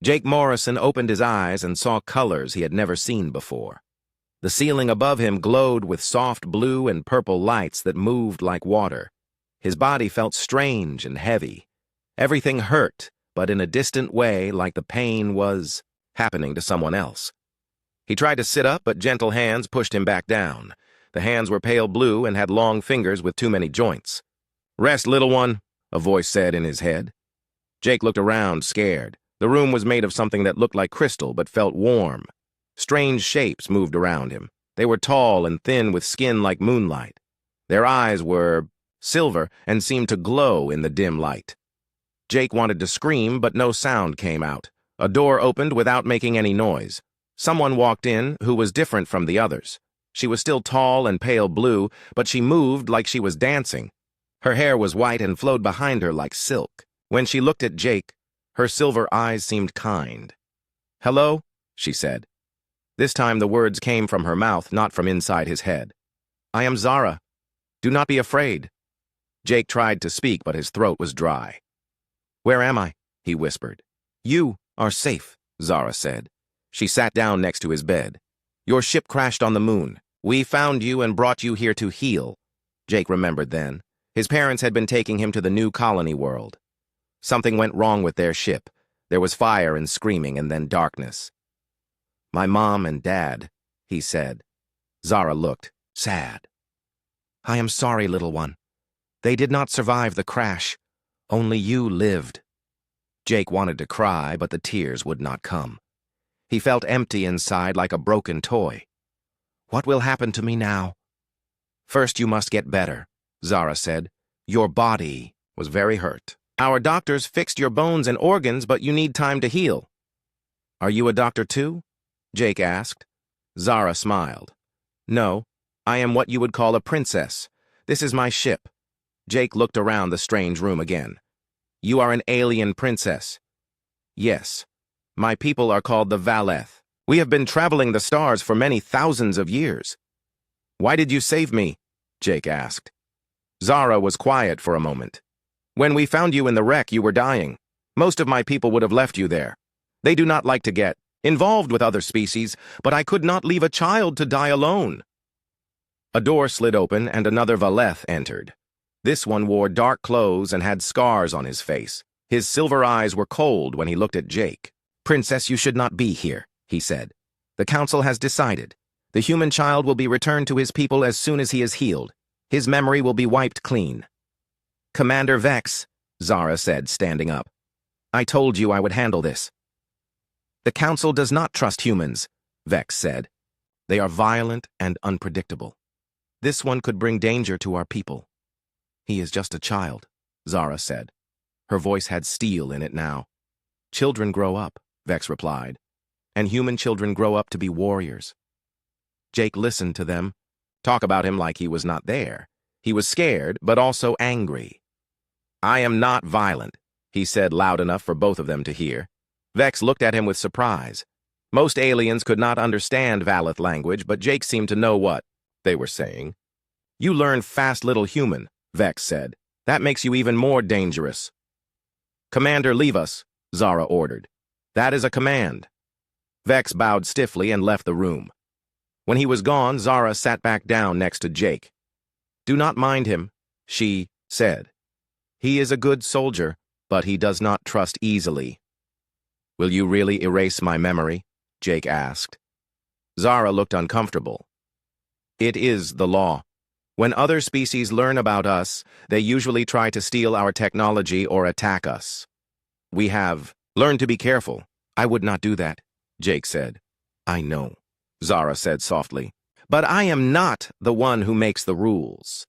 Jake Morrison opened his eyes and saw colors he had never seen before. The ceiling above him glowed with soft blue and purple lights that moved like water. His body felt strange and heavy. Everything hurt, but in a distant way, like the pain was happening to someone else. He tried to sit up, but gentle hands pushed him back down. The hands were pale blue and had long fingers with too many joints. "Rest, little one," a voice said in his head. Jake looked around, scared. The room was made of something that looked like crystal but felt warm. Strange shapes moved around him. They were tall and thin with skin like moonlight. Their eyes were silver and seemed to glow in the dim light. Jake wanted to scream, but no sound came out. A door opened without making any noise. Someone walked in who was different from the others. She was still tall and pale blue, but she moved like she was dancing. Her hair was white and flowed behind her like silk. When she looked at Jake, her silver eyes seemed kind. "Hello," she said. This time the words came from her mouth, not from inside his head. "I am Zara. Do not be afraid." Jake tried to speak, but his throat was dry. "Where am I?" he whispered. "You are safe," Zara said. She sat down next to his bed. "Your ship crashed on the moon. We found you and brought you here to heal." Jake remembered then. His parents had been taking him to the new colony world. Something went wrong with their ship. There was fire and screaming and then darkness. "My mom and dad," he said. Zara looked sad. "I am sorry, little one. They did not survive the crash. Only you lived." Jake wanted to cry, but the tears would not come. He felt empty inside like a broken toy. "What will happen to me now?" "First you must get better," Zara said. "Your body was very hurt. Our doctors fixed your bones and organs, but you need time to heal." "Are you a doctor too?" Jake asked. Zara smiled. "No, I am what you would call a princess. This is my ship." Jake looked around the strange room again. "You are an alien princess." "Yes. My people are called the Valeth. We have been traveling the stars for many thousands of years." "Why did you save me?" Jake asked. Zara was quiet for a moment. "When we found you in the wreck, you were dying. Most of my people would have left you there. They do not like to get involved with other species, but I could not leave a child to die alone." A door slid open and another Valeth entered. This one wore dark clothes and had scars on his face. His silver eyes were cold when he looked at Jake. "Princess, you should not be here," he said. "The council has decided. The human child will be returned to his people as soon as he is healed. His memory will be wiped clean." "Commander Vex," Zara said, standing up. "I told you I would handle this." "The council does not trust humans," Vex said. "They are violent and unpredictable. This one could bring danger to our people." "He is just a child," Zara said. Her voice had steel in it now. "Children grow up," Vex replied, "and human children grow up to be warriors." Jake listened to them, talk about him like he was not there. He was scared, but also angry. "I am not violent," he said loud enough for both of them to hear. Vex looked at him with surprise. Most aliens could not understand Valeth language, but Jake seemed to know what they were saying. "You learn fast, little human," Vex said. "That makes you even more dangerous." "Commander, leave us," Zara ordered. "That is a command." Vex bowed stiffly and left the room. When he was gone, Zara sat back down next to Jake. "Do not mind him," she said. "He is a good soldier, but he does not trust easily." "Will you really erase my memory?" Jake asked. Zara looked uncomfortable. "It is the law. When other species learn about us, they usually try to steal our technology or attack us. We have learned to be careful." "I would not do that," Jake said. "I know," Zara said softly. "But I am not the one who makes the rules."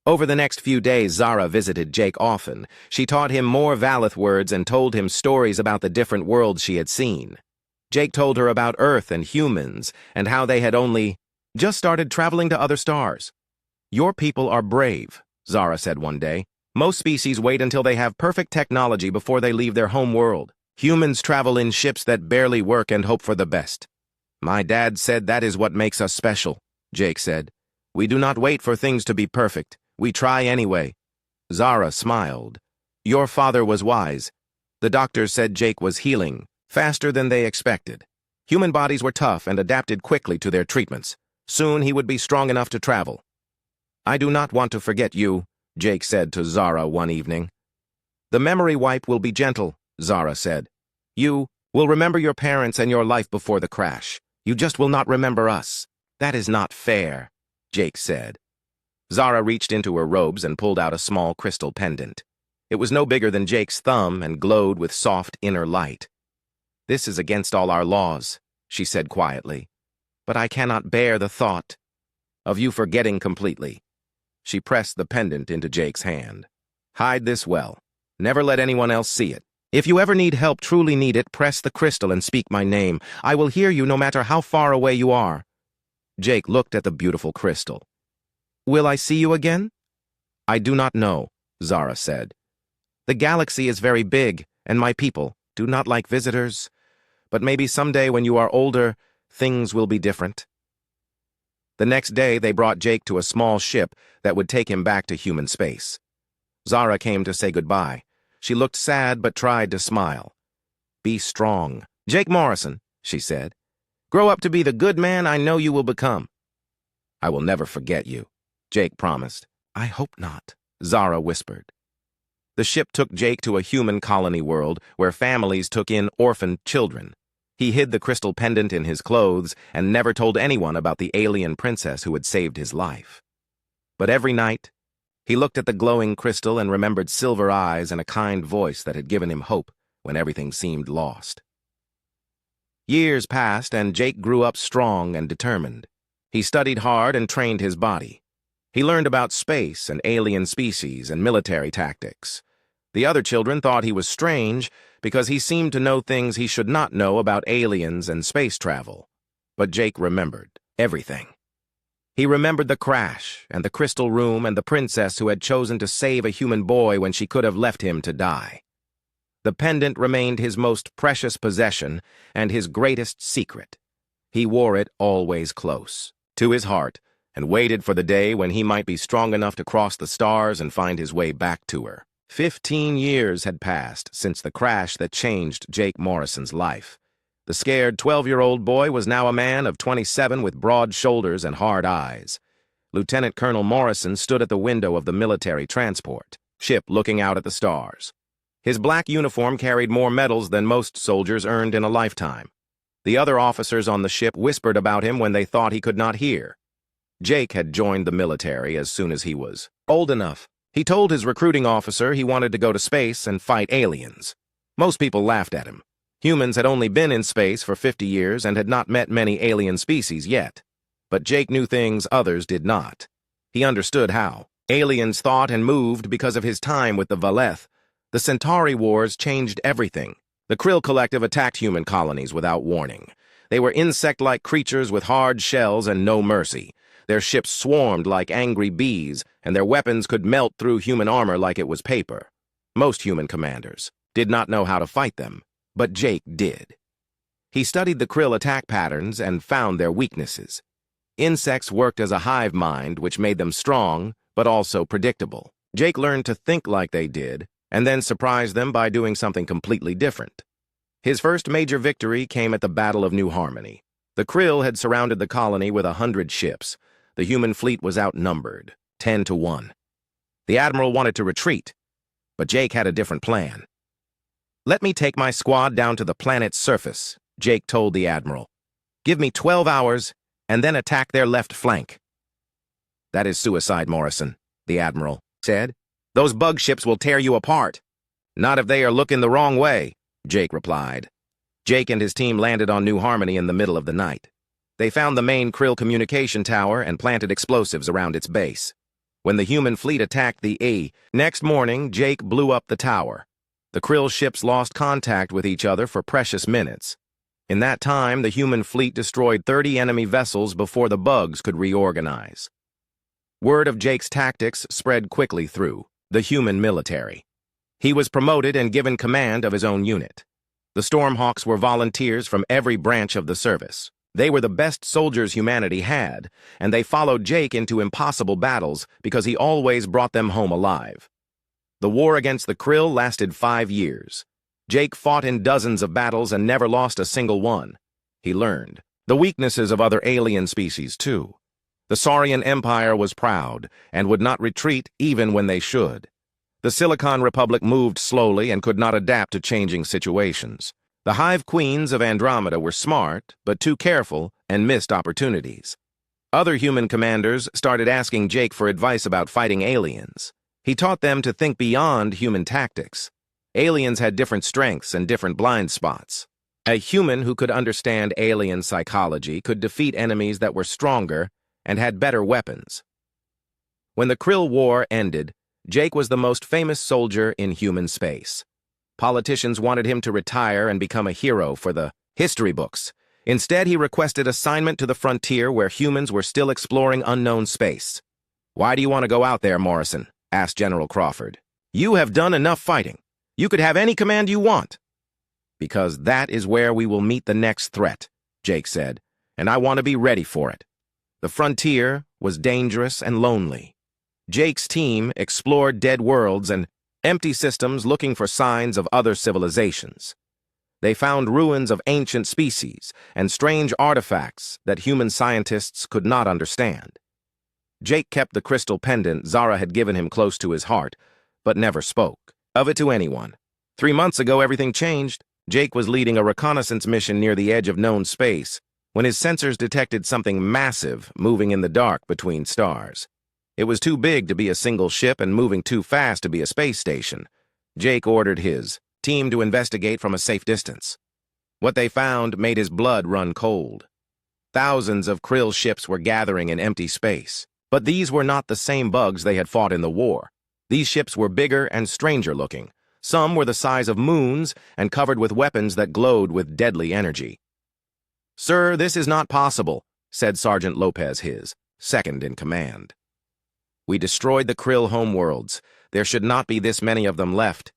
Over the next few days, Zara visited Jake often. She taught him more Valeth words and told him stories about the different worlds she had seen. Jake told her about Earth and humans and how they had only just started traveling to other stars. "Your people are brave," Zara said one day. "Most species wait until they have perfect technology before they leave their home world. Humans travel in ships that barely work and hope for the best." "My dad said that is what makes us special," Jake said. "We do not wait for things to be perfect. We try anyway." Zara smiled. "Your father was wise. The doctors said Jake was healing faster than they expected. Human bodies were tough and adapted quickly to their treatments. Soon he would be strong enough to travel. "I do not want to forget you," Jake said to Zara one evening. "The memory wipe will be gentle," Zara said. "You will remember your parents and your life before the crash. You just will not remember us." "That is not fair," Jake said. Zara reached into her robes and pulled out a small crystal pendant. It was no bigger than Jake's thumb and glowed with soft inner light. "This is against all our laws," she said quietly. "But I cannot bear the thought of you forgetting completely." She pressed the pendant into Jake's hand. "Hide this well. Never let anyone else see it. If you ever need help, truly need it, press the crystal and speak my name. I will hear you no matter how far away you are." Jake looked at the beautiful crystal. "Will I see you again?" "I do not know," Zara said. "The galaxy is very big, and my people do not like visitors. But maybe someday when you are older, things will be different." The next day, they brought Jake to a small ship that would take him back to human space. Zara came to say goodbye. She looked sad but tried to smile. "Be strong, Jake Morrison," she said. "Grow up to be the good man I know you will become." "I will never forget you," Jake promised. "I hope not," Zara whispered. The ship took Jake to a human colony world where families took in orphaned children. He hid the crystal pendant in his clothes and never told anyone about the alien princess who had saved his life. But every night, he looked at the glowing crystal and remembered silver eyes and a kind voice that had given him hope when everything seemed lost. Years passed, and Jake grew up strong and determined. He studied hard and trained his body. He learned about space and alien species and military tactics. The other children thought he was strange because he seemed to know things he should not know about aliens and space travel. But Jake remembered everything. He remembered the crash and the crystal room and the princess who had chosen to save a human boy when she could have left him to die. The pendant remained his most precious possession and his greatest secret. He wore it always close to his heart and waited for the day when he might be strong enough to cross the stars and find his way back to her. 15 years had passed since the crash that changed Jake Morrison's life. The scared 12-year-old boy was now a man of 27 with broad shoulders and hard eyes. Lieutenant Colonel Morrison stood at the window of the military transport ship looking out at the stars. His black uniform carried more medals than most soldiers earned in a lifetime. The other officers on the ship whispered about him when they thought he could not hear. Jake had joined the military as soon as he was old enough. He told his recruiting officer he wanted to go to space and fight aliens. Most people laughed at him. Humans had only been in space for 50 years and had not met many alien species yet. But Jake knew things others did not. He understood how. Aliens thought and moved because of his time with the Valeth. The Centauri Wars changed everything. The Krill Collective attacked human colonies without warning. They were insect-like creatures with hard shells and no mercy. Their ships swarmed like angry bees, and their weapons could melt through human armor like it was paper. Most human commanders did not know how to fight them, but Jake did. He studied the Krill attack patterns and found their weaknesses. Insects worked as a hive mind, which made them strong, but also predictable. Jake learned to think like they did, and then surprised them by doing something completely different. His first major victory came at the Battle of New Harmony. The Krill had surrounded the colony with 100 ships. The human fleet was outnumbered, 10-1. The admiral wanted to retreat, but Jake had a different plan. "Let me take my squad down to the planet's surface," Jake told the admiral. "Give me 12 hours, and then attack their left flank." "That is suicide, Morrison," the admiral said. "Those bug ships will tear you apart." "Not if they are looking the wrong way," Jake replied. Jake and his team landed on New Harmony in the middle of the night. They found the main Krill communication tower and planted explosives around its base. When the human fleet attacked the next morning, Jake blew up the tower. The Krill ships lost contact with each other for precious minutes. In that time, the human fleet destroyed 30 enemy vessels before the bugs could reorganize. Word of Jake's tactics spread quickly through the human military. He was promoted and given command of his own unit. The Stormhawks were volunteers from every branch of the service. They were the best soldiers humanity had, and they followed Jake into impossible battles because he always brought them home alive. The war against the Krill lasted 5 years. Jake fought in dozens of battles and never lost a single one. He learned the weaknesses of other alien species, too. The Saurian Empire was proud and would not retreat even when they should. The Silicon Republic moved slowly and could not adapt to changing situations. The Hive Queens of Andromeda were smart, but too careful, and missed opportunities. Other human commanders started asking Jake for advice about fighting aliens. He taught them to think beyond human tactics. Aliens had different strengths and different blind spots. A human who could understand alien psychology could defeat enemies that were stronger and had better weapons. When the Krill War ended, Jake was the most famous soldier in human space. Politicians wanted him to retire and become a hero for the history books. Instead, he requested assignment to the frontier where humans were still exploring unknown space. "Why do you want to go out there, Morrison?" asked General Crawford. "You have done enough fighting. You could have any command you want." "Because that is where we will meet the next threat," Jake said, "and I want to be ready for it." The frontier was dangerous and lonely. Jake's team explored dead worlds and empty systems looking for signs of other civilizations. They found ruins of ancient species and strange artifacts that human scientists could not understand. Jake kept the crystal pendant Zara had given him close to his heart, but never spoke of it to anyone. 3 months ago, everything changed. Jake was leading a reconnaissance mission near the edge of known space when his sensors detected something massive moving in the dark between stars. It was too big to be a single ship and moving too fast to be a space station. Jake ordered his team to investigate from a safe distance. What they found made his blood run cold. Thousands of Krill ships were gathering in empty space, but these were not the same bugs they had fought in the war. These ships were bigger and stranger looking. Some were the size of moons and covered with weapons that glowed with deadly energy. "Sir, this is not possible," said Sergeant Lopez, his second in command. "We destroyed the Krill homeworlds. There should not be this many of them left."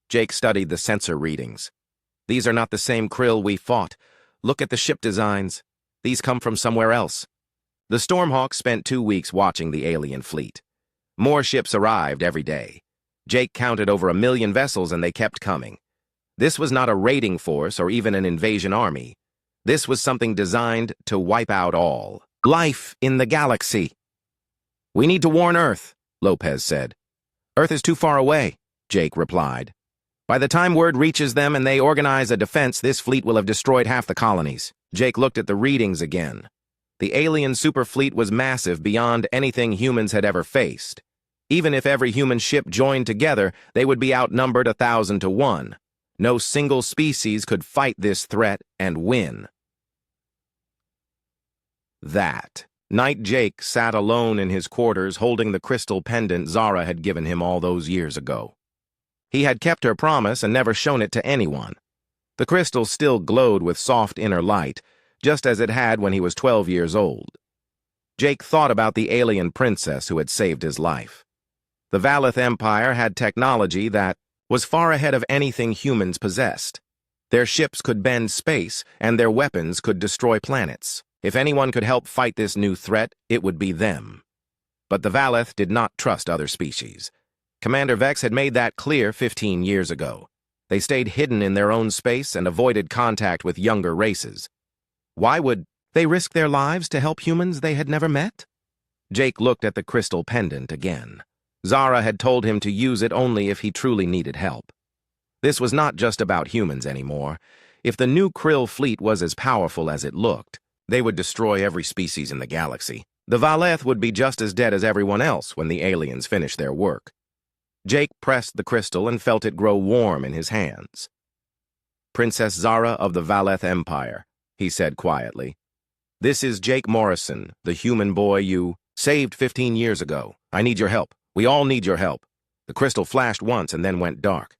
Jake studied the sensor readings. "These are not the same Krill we fought. Look at the ship designs. These come from somewhere else." The Stormhawk spent 2 weeks watching the alien fleet. More ships arrived every day. Jake counted over 1 million vessels and they kept coming. This was not a raiding force or even an invasion army. This was something designed to wipe out all life in the galaxy. "We need to warn Earth," Lopez said. "Earth is too far away," Jake replied. "By the time word reaches them and they organize a defense, this fleet will have destroyed half the colonies." Jake looked at the readings again. The alien superfleet was massive beyond anything humans had ever faced. Even if every human ship joined together, they would be outnumbered 1,000 to 1. No single species could fight this threat and win. That night, Jake sat alone in his quarters holding the crystal pendant Zara had given him all those years ago. He had kept her promise and never shown it to anyone. The crystal still glowed with soft inner light, just as it had when he was 12 years old. Jake thought about the alien princess who had saved his life. The Valeth Empire had technology that was far ahead of anything humans possessed. Their ships could bend space, and their weapons could destroy planets. If anyone could help fight this new threat, it would be them. But the Valeth did not trust other species. Commander Vex had made that clear 15 years ago. They stayed hidden in their own space and avoided contact with younger races. Why would they risk their lives to help humans they had never met? Jake looked at the crystal pendant again. Zara had told him to use it only if he truly needed help. This was not just about humans anymore. If the new Krill fleet was as powerful as it looked, they would destroy every species in the galaxy. The Valeth would be just as dead as everyone else when the aliens finished their work. Jake pressed the crystal and felt it grow warm in his hands. "Princess Zara of the Valeth Empire," he said quietly. "This is Jake Morrison, the human boy you saved 15 years ago. I need your help. We all need your help." The crystal flashed once and then went dark.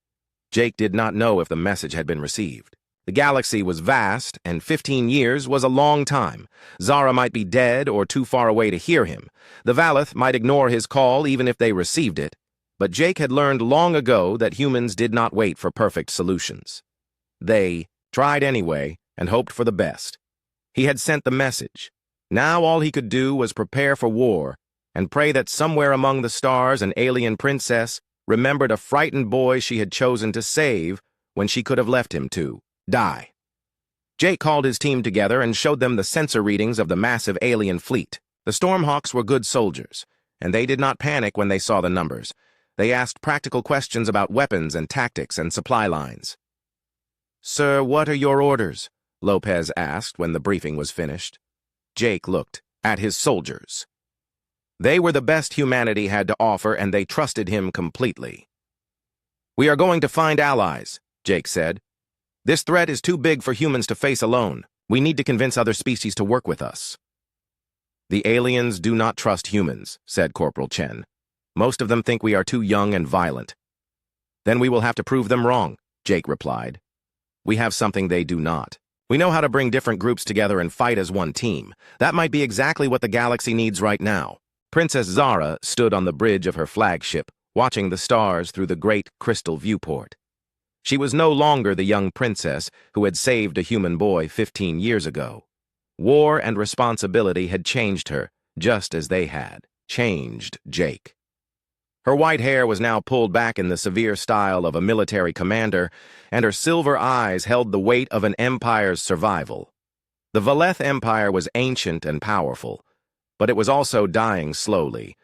Jake did not know if the message had been received. The galaxy was vast, and 15 years was a long time. Zara might be dead or too far away to hear him. The Valeth might ignore his call even if they received it. But Jake had learned long ago that humans did not wait for perfect solutions. They tried anyway and hoped for the best. He had sent the message. Now all he could do was prepare for war and pray that somewhere among the stars an alien princess remembered a frightened boy she had chosen to save when she could have left him to die. Jake called his team together and showed them the sensor readings of the massive alien fleet. The Stormhawks were good soldiers, and they did not panic when they saw the numbers. They asked practical questions about weapons and tactics and supply lines. "Sir, what are your orders?" Lopez asked when the briefing was finished. Jake looked at his soldiers. They were the best humanity had to offer, and they trusted him completely. "We are going to find allies," Jake said. "This threat is too big for humans to face alone. We need to convince other species to work with us." "The aliens do not trust humans," said Corporal Chen. "Most of them think we are too young and violent." "Then we will have to prove them wrong," Jake replied. "We have something they do not. We know how to bring different groups together and fight as one team. That might be exactly what the galaxy needs right now." Princess Zara stood on the bridge of her flagship, watching the stars through the great crystal viewport. She was no longer the young princess who had saved a human boy 15 years ago. War and responsibility had changed her, just as they had changed Jake. Her white hair was now pulled back in the severe style of a military commander, and her silver eyes held the weight of an empire's survival. The Valeth Empire was ancient and powerful, but it was also dying slowly.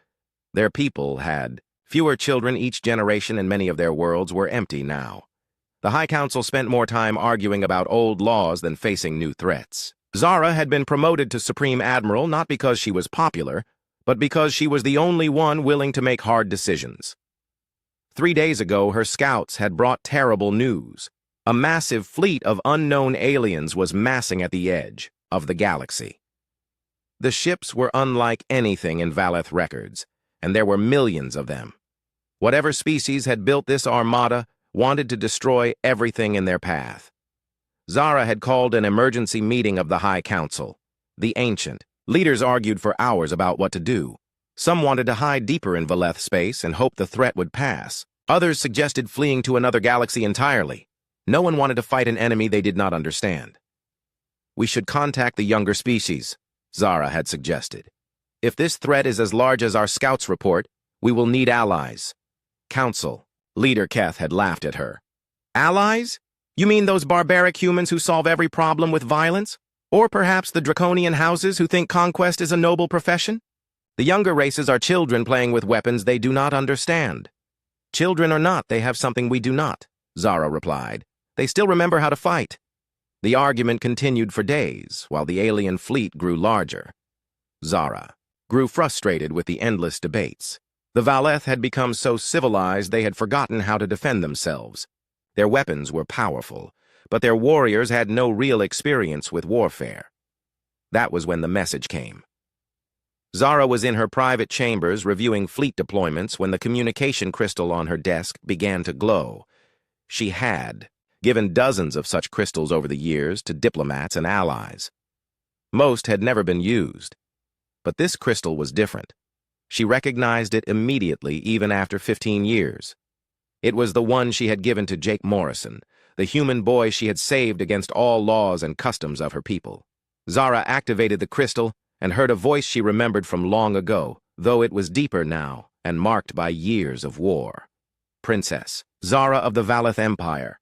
Their people had fewer children each generation, and many of their worlds were empty now. The High Council spent more time arguing about old laws than facing new threats. Zara had been promoted to Supreme Admiral not because she was popular, but because she was the only one willing to make hard decisions. 3 days ago, her scouts had brought terrible news. A massive fleet of unknown aliens was massing at the edge of the galaxy. The ships were unlike anything in Valeth records, and there were millions of them. Whatever species had built this armada wanted to destroy everything in their path. Zara had called an emergency meeting of the High Council. The Ancient leaders argued for hours about what to do. Some wanted to hide deeper in Valeth space and hope the threat would pass. Others suggested fleeing to another galaxy entirely. No one wanted to fight an enemy they did not understand. "We should contact the younger species," Zara had suggested. "If this threat is as large as our scouts report, we will need allies." Council leader Keth had laughed at her. "Allies? You mean those barbaric humans who solve every problem with violence? Or perhaps the draconian houses who think conquest is a noble profession? The younger races are children playing with weapons they do not understand." "Children or not, they have something we do not," Zara replied. "They still remember how to fight." The argument continued for days, while the alien fleet grew larger. Zara grew frustrated with the endless debates. The Valeth had become so civilized they had forgotten how to defend themselves. Their weapons were powerful, but their warriors had no real experience with warfare. That was when the message came. Zara was in her private chambers reviewing fleet deployments when the communication crystal on her desk began to glow. She had given dozens of such crystals over the years to diplomats and allies. Most had never been used, but this crystal was different. She recognized it immediately, even after 15 years. It was the one she had given to Jake Morrison, the human boy she had saved against all laws and customs of her people. Zara activated the crystal and heard a voice she remembered from long ago, though it was deeper now and marked by years of war. "Princess Zara of the Valeth Empire.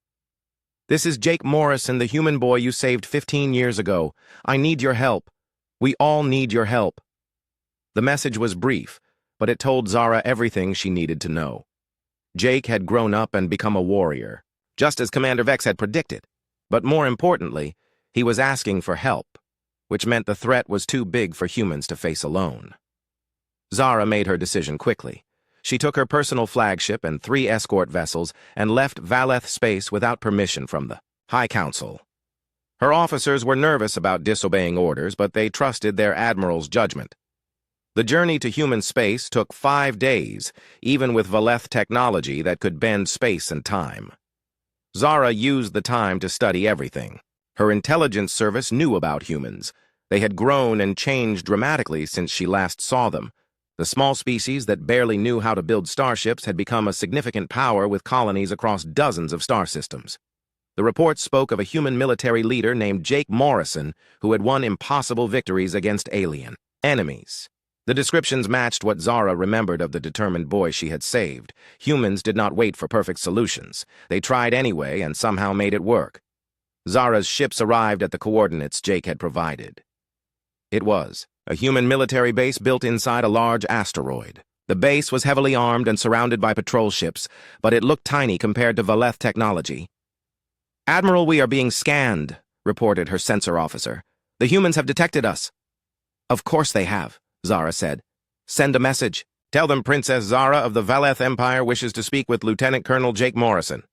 This is Jake Morrison, the human boy you saved 15 years ago. I need your help. We all need your help." The message was brief, but it told Zara everything she needed to know. Jake had grown up and become a warrior, just as Commander Vex had predicted. But more importantly, he was asking for help, which meant the threat was too big for humans to face alone. Zara made her decision quickly. She took her personal flagship and 3 escort vessels and left Valeth space without permission from the High Council. Her officers were nervous about disobeying orders, but they trusted their admiral's judgment. The journey to human space took 5 days, even with Valeth technology that could bend space and time. Zara used the time to study everything. Her intelligence service knew about humans. They had grown and changed dramatically since she last saw them. The small species that barely knew how to build starships had become a significant power with colonies across dozens of star systems. The report spoke of a human military leader named Jake Morrison who had won impossible victories against alien enemies. The descriptions matched what Zara remembered of the determined boy she had saved. Humans did not wait for perfect solutions. They tried anyway and somehow made it work. Zara's ships arrived at the coordinates Jake had provided. It was a human military base built inside a large asteroid. The base was heavily armed and surrounded by patrol ships, but it looked tiny compared to Valeth technology. "Admiral, we are being scanned," reported her sensor officer. "The humans have detected us." "Of course they have," Zara said. "Send a message. Tell them Princess Zara of the Valeth Empire wishes to speak with Lieutenant Colonel Jake Morrison."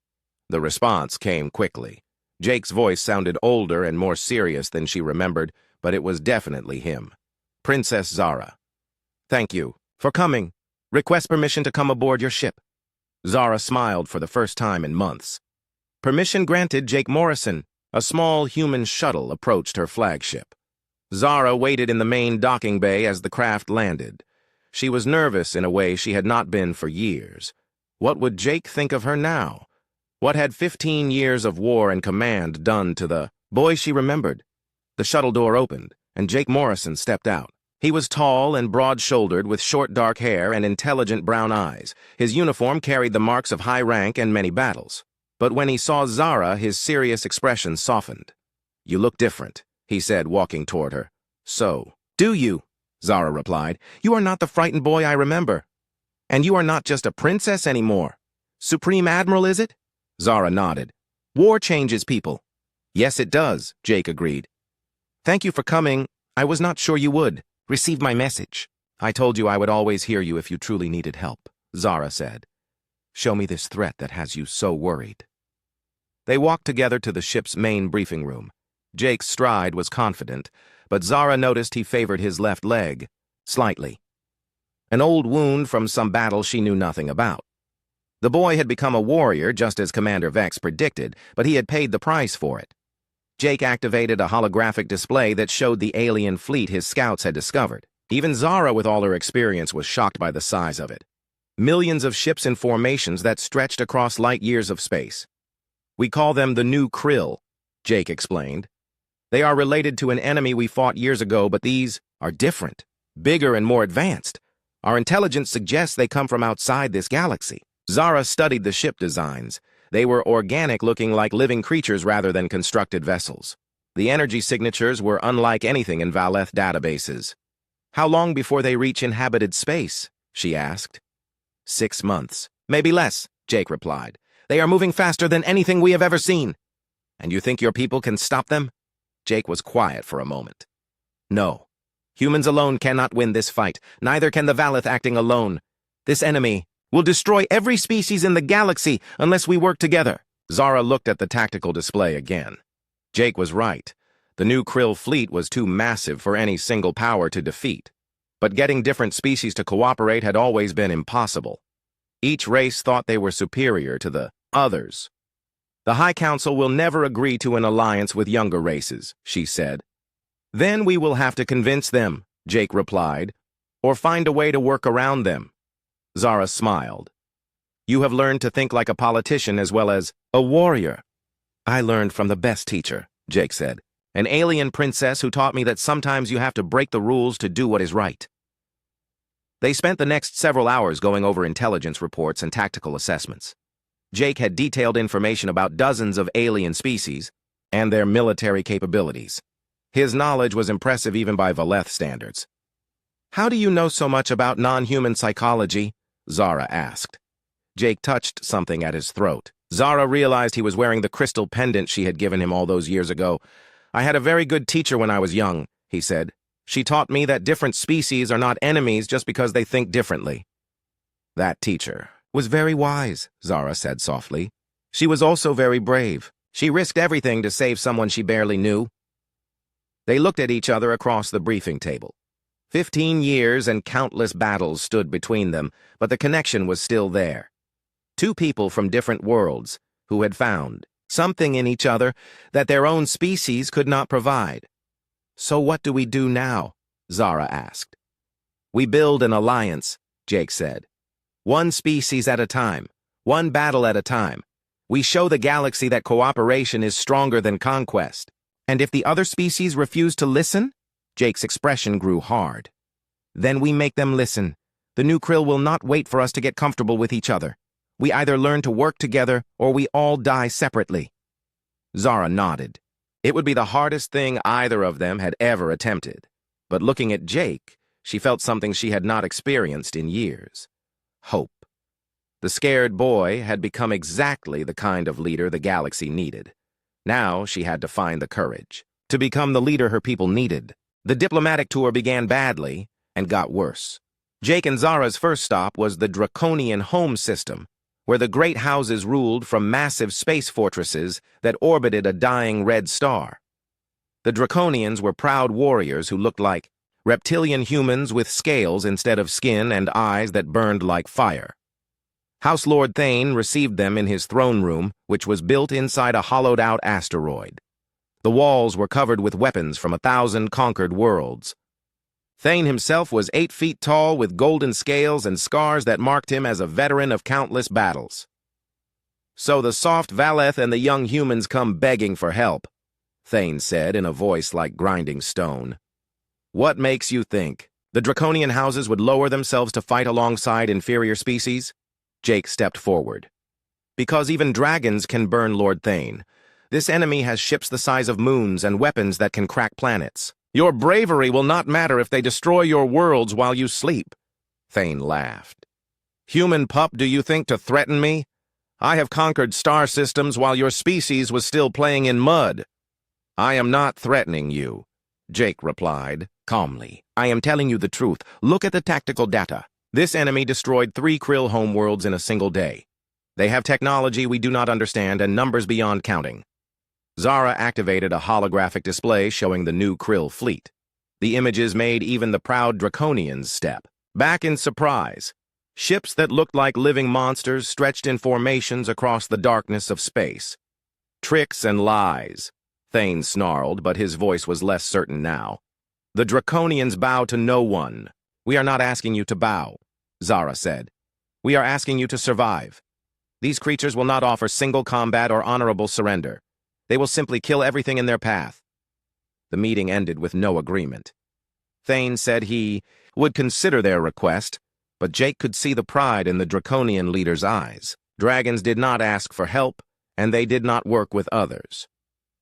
The response came quickly. Jake's voice sounded older and more serious than she remembered, but it was definitely him. "Princess Zara. Thank you for coming. Request permission to come aboard your ship." Zara smiled for the first time in months. Permission granted. Jake Morrison. A small human shuttle approached her flagship. Zara waited in the main docking bay as the craft landed. She was nervous in a way she had not been for years. What would Jake think of her now? What had 15 years of war and command done to the boy she remembered? The shuttle door opened, and Jake Morrison stepped out. He was tall and broad-shouldered with short dark hair and intelligent brown eyes. His uniform carried the marks of high rank and many battles. But when he saw Zara, his serious expression softened. "You look different," he said, walking toward her. "So, do you?" Zara replied. "You are not the frightened boy I remember. And you are not just a princess anymore. Supreme Admiral, is it?" Zara nodded. "War changes people." "Yes, it does," Jake agreed. "Thank you for coming. I was not sure you would receive my message." "I told you I would always hear you if you truly needed help," Zara said. "Show me this threat that has you so worried." They walked together to the ship's main briefing room. Jake's stride was confident, but Zara noticed he favored his left leg slightly. An old wound from some battle she knew nothing about. The boy had become a warrior, just as Commander Vex predicted, but he had paid the price for it. Jake activated a holographic display that showed the alien fleet his scouts had discovered. Even Zara, with all her experience, was shocked by the size of it. Millions of ships in formations that stretched across light years of space. "We call them the New Krill," Jake explained. "They are related to an enemy we fought years ago, but these are different, bigger and more advanced. Our intelligence suggests they come from outside this galaxy." Zara studied the ship designs. They were organic, looking like living creatures rather than constructed vessels. The energy signatures were unlike anything in Valeth databases. "How long before they reach inhabited space?" she asked. 6 months. "Maybe less," Jake replied. "They are moving faster than anything we have ever seen." "And you think your people can stop them?" Jake was quiet for a moment. "No. Humans alone cannot win this fight. Neither can the Valeth acting alone. This enemy will destroy every species in the galaxy unless we work together." Zara looked at the tactical display again. Jake was right. The new Krill fleet was too massive for any single power to defeat. But getting different species to cooperate had always been impossible. Each race thought they were superior to the others. "The High Council will never agree to an alliance with younger races," she said. "Then we will have to convince them," Jake replied, "or find a way to work around them." Zara smiled. "You have learned to think like a politician as well as a warrior." "I learned from the best teacher," Jake said. "An alien princess who taught me that sometimes you have to break the rules to do what is right." They spent the next several hours going over intelligence reports and tactical assessments. Jake had detailed information about dozens of alien species and their military capabilities. His knowledge was impressive even by Valeth standards. "How do you know so much about non-human psychology?" Zara asked. Jake touched something at his throat. Zara realized he was wearing the crystal pendant she had given him all those years ago. "I had a very good teacher when I was young," he said. "She taught me that different species are not enemies just because they think differently." "That teacher was very wise," Zara said softly. "She was also very brave. She risked everything to save someone she barely knew." They looked at each other across the briefing table. 15 years and countless battles stood between them, but the connection was still there. Two people from different worlds who had found something in each other that their own species could not provide. "So what do we do now?" Zara asked. "We build an alliance," Jake said. "One species at a time, one battle at a time. We show the galaxy that cooperation is stronger than conquest." "And if the other species refuse to listen?" Jake's expression grew hard. Then we make them listen. The new Krill will not wait for us to get comfortable with each other. We either learn to work together or we all die separately. Zara nodded. It would be the hardest thing either of them had ever attempted. But looking at Jake, she felt something she had not experienced in years. Hope. The scared boy had become exactly the kind of leader the galaxy needed. Now she had to find the courage to become the leader her people needed. The diplomatic tour began badly and got worse. Jake and Zara's first stop was the draconian home system, where the great houses ruled from massive space fortresses that orbited a dying red star. The Draconians were proud warriors who looked like reptilian humans with scales instead of skin and eyes that burned like fire. House Lord Thane received them in his throne room, which was built inside a hollowed-out asteroid. The walls were covered with weapons from 1,000 conquered worlds. Thane himself was 8 feet tall with golden scales and scars that marked him as a veteran of countless battles. So the soft Valeth and the young humans come begging for help, Thane said in a voice like grinding stone. What makes you think the draconian houses would lower themselves to fight alongside inferior species? Jake stepped forward. Because even dragons can burn Lord Thane. This enemy has ships the size of moons and weapons that can crack planets. Your bravery will not matter if they destroy your worlds while you sleep. Thane laughed. Human pup, do you think to threaten me? I have conquered star systems while your species was still playing in mud. I am not threatening you, Jake replied, calmly. I am telling you the truth. Look at the tactical data. This enemy destroyed 3 Krill homeworlds in a single day. They have technology we do not understand and numbers beyond counting. Zara activated a holographic display showing the new Krill fleet. The images made even the proud Draconians step back in surprise. Ships that looked like living monsters stretched in formations across the darkness of space. Tricks and lies, Thane snarled, but his voice was less certain now. The Draconians bow to no one. We are not asking you to bow, Zara said. We are asking you to survive. These creatures will not offer single combat or honorable surrender. They will simply kill everything in their path. The meeting ended with no agreement. Thane said he would consider their request, but Jake could see the pride in the Draconian leader's eyes. Dragons did not ask for help, and they did not work with others.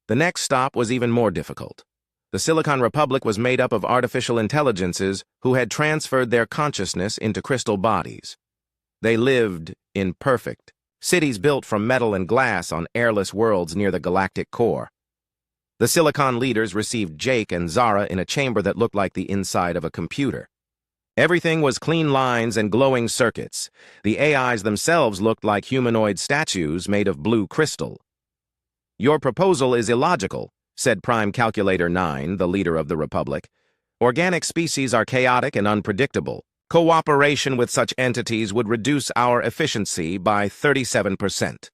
The next stop was even more difficult. The Silicon Republic was made up of artificial intelligences who had transferred their consciousness into crystal bodies. They lived in perfect cities built from metal and glass on airless worlds near the galactic core. The Silicon leaders received Jake and Zara in a chamber that looked like the inside of a computer. Everything was clean lines and glowing circuits. The AIs themselves looked like humanoid statues made of blue crystal. Your proposal is illogical, said Prime Calculator 9, the leader of the Republic. Organic species are chaotic and unpredictable. Cooperation with such entities would reduce our efficiency by 37%.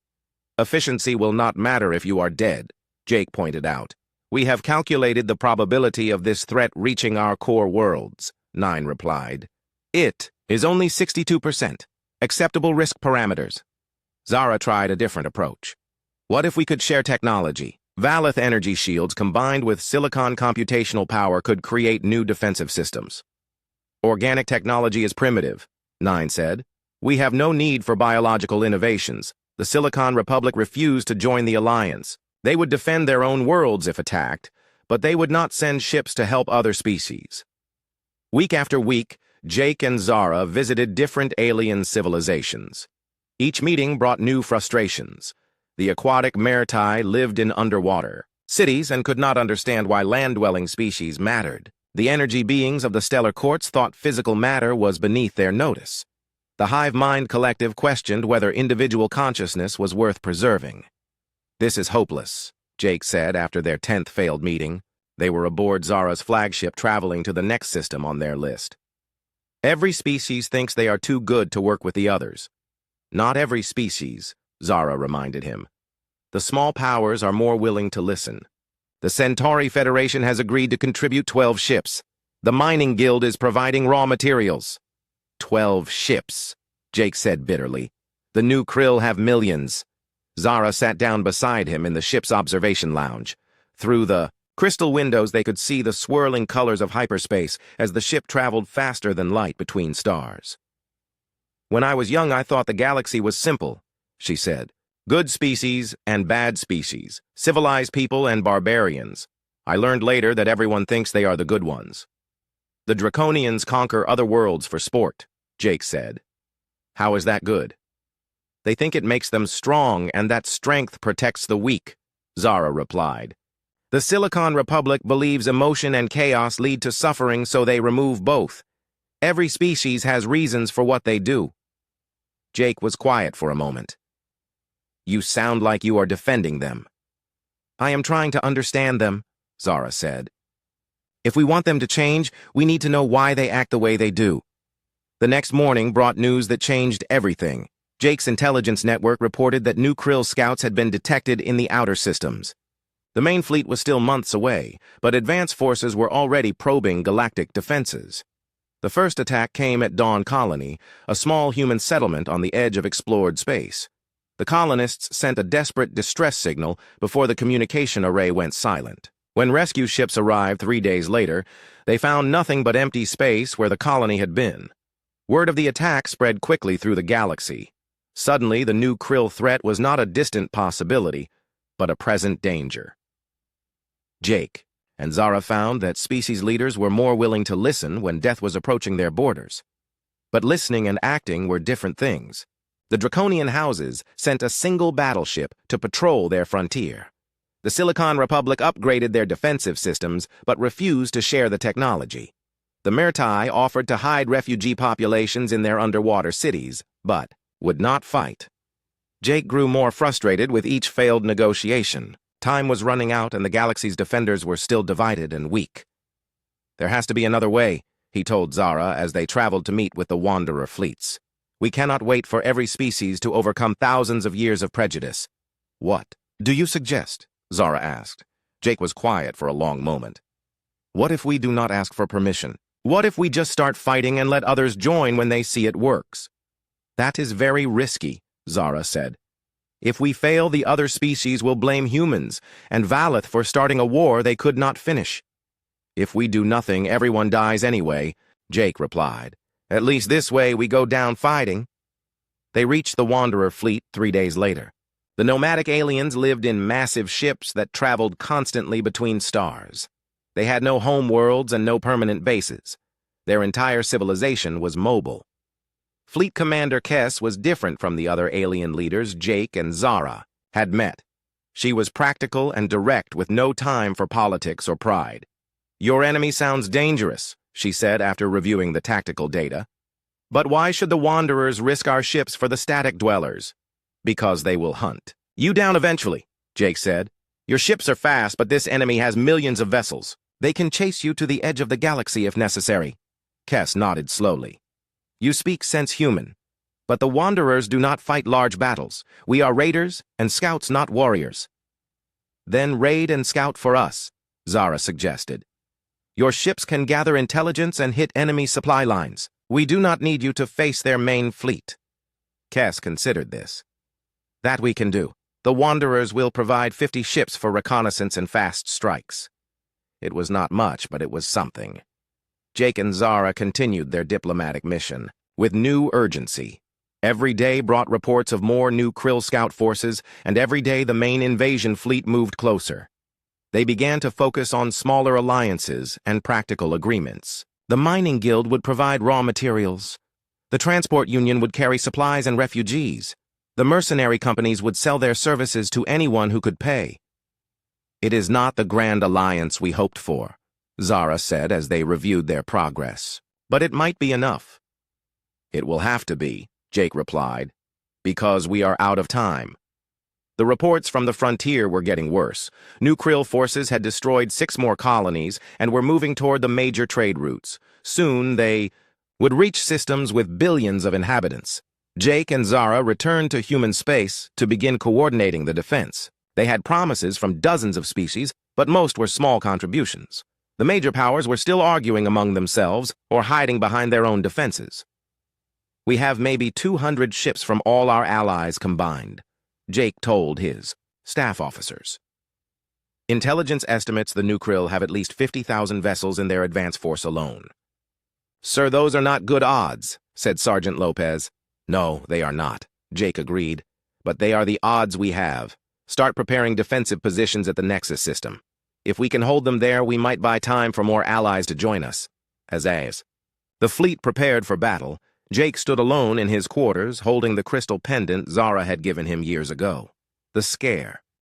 Efficiency will not matter if you are dead, Jake pointed out. We have calculated the probability of this threat reaching our core worlds, 9 replied. It is only 62%. Acceptable risk parameters. Zara tried a different approach. What if we could share technology? Valeth energy shields combined with silicon computational power could create new defensive systems. Organic technology is primitive, 9 said. We have no need for biological innovations. The Silicon Republic refused to join the alliance. They would defend their own worlds if attacked, but they would not send ships to help other species. Week after week, Jake and Zara visited different alien civilizations. Each meeting brought new frustrations. The aquatic Mertai lived in underwater cities and could not understand why land-dwelling species mattered. The energy beings of the stellar courts thought physical matter was beneath their notice. The Hive Mind Collective questioned whether individual consciousness was worth preserving. This is hopeless, Jake said after their 10th failed meeting. They were aboard Zara's flagship traveling to the next system on their list. Every species thinks they are too good to work with the others. Not every species, Zara reminded him. The small powers are more willing to listen. The Centauri Federation has agreed to contribute 12 ships. The Mining Guild is providing raw materials. 12 ships, Jake said bitterly. The new Krill have millions. Zara sat down beside him in the ship's observation lounge. Through the Crystal windows, they could see the swirling colors of hyperspace as the ship traveled faster than light between stars. "When I was young, I thought the galaxy was simple," she said. "Good species and bad species, civilized people and barbarians. I learned later that everyone thinks they are the good ones." "The Draconians conquer other worlds for sport," Jake said. "How is that good?" "They think it makes them strong, and that strength protects the weak," Zara replied. "The Silicon Republic believes emotion and chaos lead to suffering, so they remove both. Every species has reasons for what they do." Jake was quiet for a moment. "You sound like you are defending them." "I am trying to understand them," Zara said. "If we want them to change, we need to know why they act the way they do." The next morning brought news that changed everything. Jake's intelligence network reported that new Krill scouts had been detected in the outer systems. The main fleet was still months away, but advanced forces were already probing galactic defenses. The first attack came at Dawn Colony, a small human settlement on the edge of explored space. The colonists sent a desperate distress signal before the communication array went silent. When rescue ships arrived 3 days later, they found nothing but empty space where the colony had been. Word of the attack spread quickly through the galaxy. Suddenly, the new Krill threat was not a distant possibility, but a present danger. Jake and Zara found that species leaders were more willing to listen when death was approaching their borders. But listening and acting were different things. The Draconian houses sent a single battleship to patrol their frontier. The Silicon Republic upgraded their defensive systems, but refused to share the technology. The Myrtai offered to hide refugee populations in their underwater cities, but would not fight. Jake grew more frustrated with each failed negotiation. Time was running out, and the galaxy's defenders were still divided and weak. "There has to be another way," he told Zara as they traveled to meet with the Wanderer fleets. "We cannot wait for every species to overcome thousands of years of prejudice." "What do you suggest?" Zara asked. Jake was quiet for a long moment. "What if we do not ask for permission? What if we just start fighting and let others join when they see it works?" "That is very risky," Zara said. "If we fail, the other species will blame humans, and Valeth for starting a war they could not finish." "If we do nothing, everyone dies anyway," Jake replied. "At least this way we go down fighting." They reached the Wanderer fleet 3 days later. The nomadic aliens lived in massive ships that traveled constantly between stars. They had no home worlds and no permanent bases. Their entire civilization was mobile. Fleet Commander Kess was different from the other alien leaders Jake and Zara had met. She was practical and direct with no time for politics or pride. "Your enemy sounds dangerous," she said after reviewing the tactical data. "But why should the Wanderers risk our ships for the static dwellers?" "Because they will hunt you down eventually," Jake said. "Your ships are fast, but this enemy has millions of vessels. They can chase you to the edge of the galaxy if necessary." Kess nodded slowly. "You speak sense human. But the Wanderers do not fight large battles. We are raiders and scouts, not warriors." "Then raid and scout for us," Zara suggested. "Your ships can gather intelligence and hit enemy supply lines. We do not need you to face their main fleet." Kess considered this. "That we can do. The Wanderers will provide 50 ships for reconnaissance and fast strikes." It was not much, but it was something. Jake and Zara continued their diplomatic mission with new urgency. Every day brought reports of more new Krill scout forces, and every day the main invasion fleet moved closer. They began to focus on smaller alliances and practical agreements. The mining guild would provide raw materials. The transport union would carry supplies and refugees. The mercenary companies would sell their services to anyone who could pay. "It is not the grand alliance we hoped for," Zara said as they reviewed their progress. "But it might be enough." "It will have to be," Jake replied, "because we are out of time." The reports from the frontier were getting worse. New Krill forces had destroyed 6 more colonies and were moving toward the major trade routes. Soon they would reach systems with billions of inhabitants. Jake and Zara returned to human space to begin coordinating the defense. They had promises from dozens of species, but most were small contributions. The major powers were still arguing among themselves or hiding behind their own defenses. "We have maybe 200 ships from all our allies combined," Jake told his staff officers. Intelligence estimates the New Krill have at least 50,000 vessels in their advance force alone. Sir, those are not good odds, said Sergeant Lopez. No, they are not, Jake agreed. But they are the odds we have. Start preparing defensive positions at the Nexus system. If we can hold them there, we might buy time for more allies to join us. As the fleet prepared for battle, Jake stood alone in his quarters, holding the crystal pendant Zara had given him years ago. The scare.